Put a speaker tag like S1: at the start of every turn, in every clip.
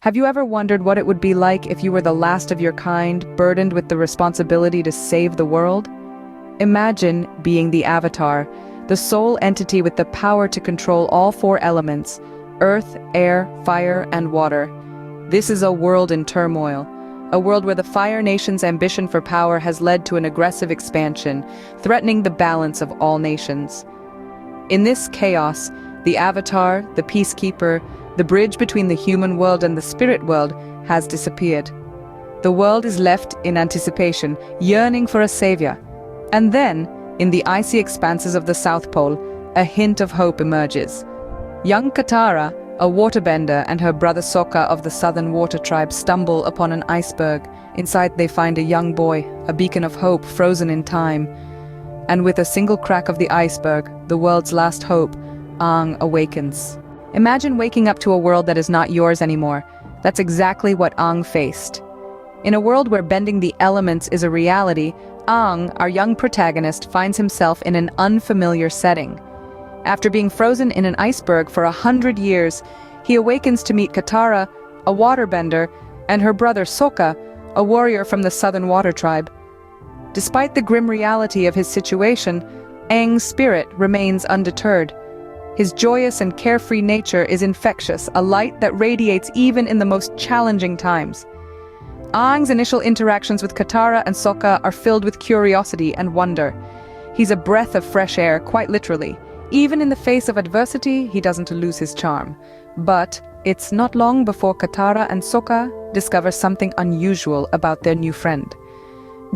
S1: Have you ever wondered what it would be like if you were the last of your kind, burdened with the responsibility to save the world? Imagine being the Avatar, the sole entity with the power to control all four elements: earth, air, fire, and water. This is a world in turmoil, a world where the Fire Nation's ambition for power has led to an aggressive expansion, threatening the balance of all nations. In this chaos, the Avatar, the Peacekeeper, the bridge between the human world and the spirit world, has disappeared. The world is left in anticipation, yearning for a savior. And then, in the icy expanses of the South Pole, a hint of hope emerges. Young Katara, a waterbender, and her brother Sokka of the Southern Water Tribe stumble upon an iceberg. Inside they find a young boy, a beacon of hope frozen in time. And with a single crack of the iceberg, the world's last hope, Aang awakens. Imagine waking up to a world that is not yours anymore. That's exactly what Aang faced. In a world where bending the elements is a reality, Aang, our young protagonist, finds himself in an unfamiliar setting. After being frozen in an iceberg for 100 years, he awakens to meet Katara, a waterbender, and her brother Sokka, a warrior from the Southern Water Tribe. Despite the grim reality of his situation, Aang's spirit remains undeterred. His joyous and carefree nature is infectious, a light that radiates even in the most challenging times. Aang's initial interactions with Katara and Sokka are filled with curiosity and wonder. He's a breath of fresh air, quite literally. Even in the face of adversity, he doesn't lose his charm. But it's not long before Katara and Sokka discover something unusual about their new friend.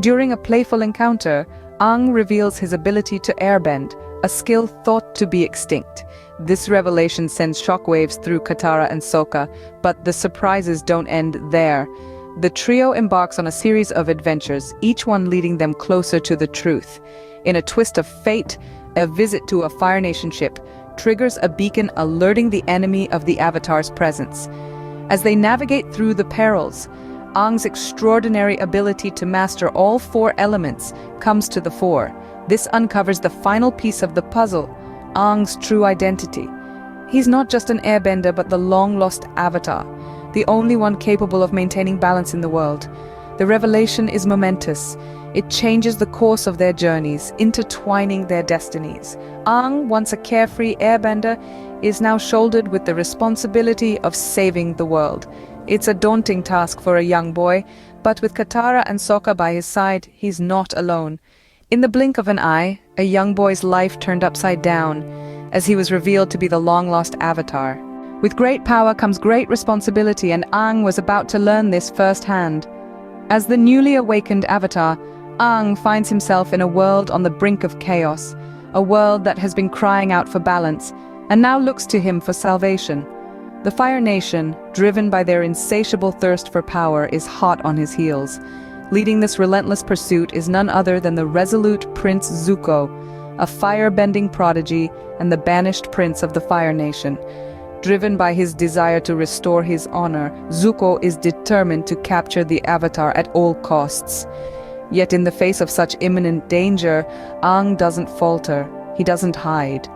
S1: During a playful encounter, Aang reveals his ability to airbend, a skill thought to be extinct. This revelation sends shockwaves through Katara and Sokka, but the surprises don't end there. The trio embarks on a series of adventures, each one leading them closer to the truth. In a twist of fate, a visit to a Fire Nation ship triggers a beacon alerting the enemy of the Avatar's presence. As they navigate through the perils, Aang's extraordinary ability to master all four elements comes to the fore. This uncovers the final piece of the puzzle, Aang's true identity. He's not just an airbender but the long-lost Avatar, the only one capable of maintaining balance in the world. The revelation is momentous. It changes the course of their journeys, intertwining their destinies. Aang, once a carefree airbender, is now shouldered with the responsibility of saving the world. It's a daunting task for a young boy, but with Katara and Sokka by his side, he's not alone. In the blink of an eye, a young boy's life turned upside down, as he was revealed to be the long-lost Avatar. With great power comes great responsibility, and Aang was about to learn this firsthand. As the newly awakened Avatar, Aang finds himself in a world on the brink of chaos, a world that has been crying out for balance, and now looks to him for salvation. The Fire Nation, driven by their insatiable thirst for power, is hot on his heels. Leading this relentless pursuit is none other than the resolute Prince Zuko, a fire-bending prodigy and the banished prince of the Fire Nation. Driven by his desire to restore his honor, Zuko is determined to capture the Avatar at all costs. Yet in the face of such imminent danger, Aang doesn't falter, he doesn't hide.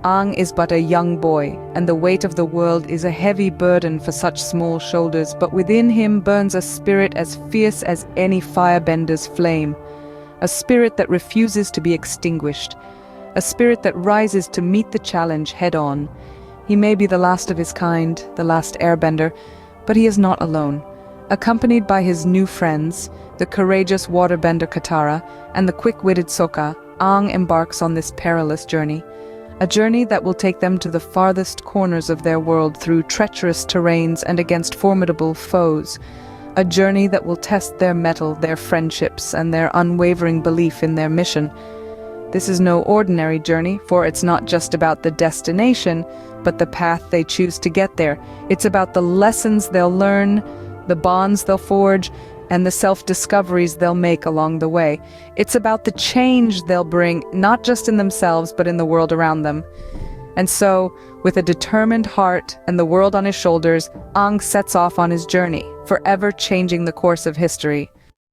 S1: Aang is but a young boy, and the weight of the world is a heavy burden for such small shoulders, but within him burns a spirit as fierce as any firebender's flame. A spirit that refuses to be extinguished. A spirit that rises to meet the challenge head-on. He may be the last of his kind, the last airbender, but he is not alone. Accompanied by his new friends, the courageous waterbender Katara and the quick-witted Sokka, Aang embarks on this perilous journey. A journey that will take them to the farthest corners of their world through treacherous terrains and against formidable foes. A journey that will test their mettle, their friendships, and their unwavering belief in their mission. This is no ordinary journey, for it's not just about the destination, but the path they choose to get there. It's about the lessons they'll learn, the bonds they'll forge, and the self-discoveries they'll make along the way. It's about the change they'll bring, not just in themselves, but in the world around them. And so, with a determined heart and the world on his shoulders, Aang sets off on his journey, forever changing the course of history.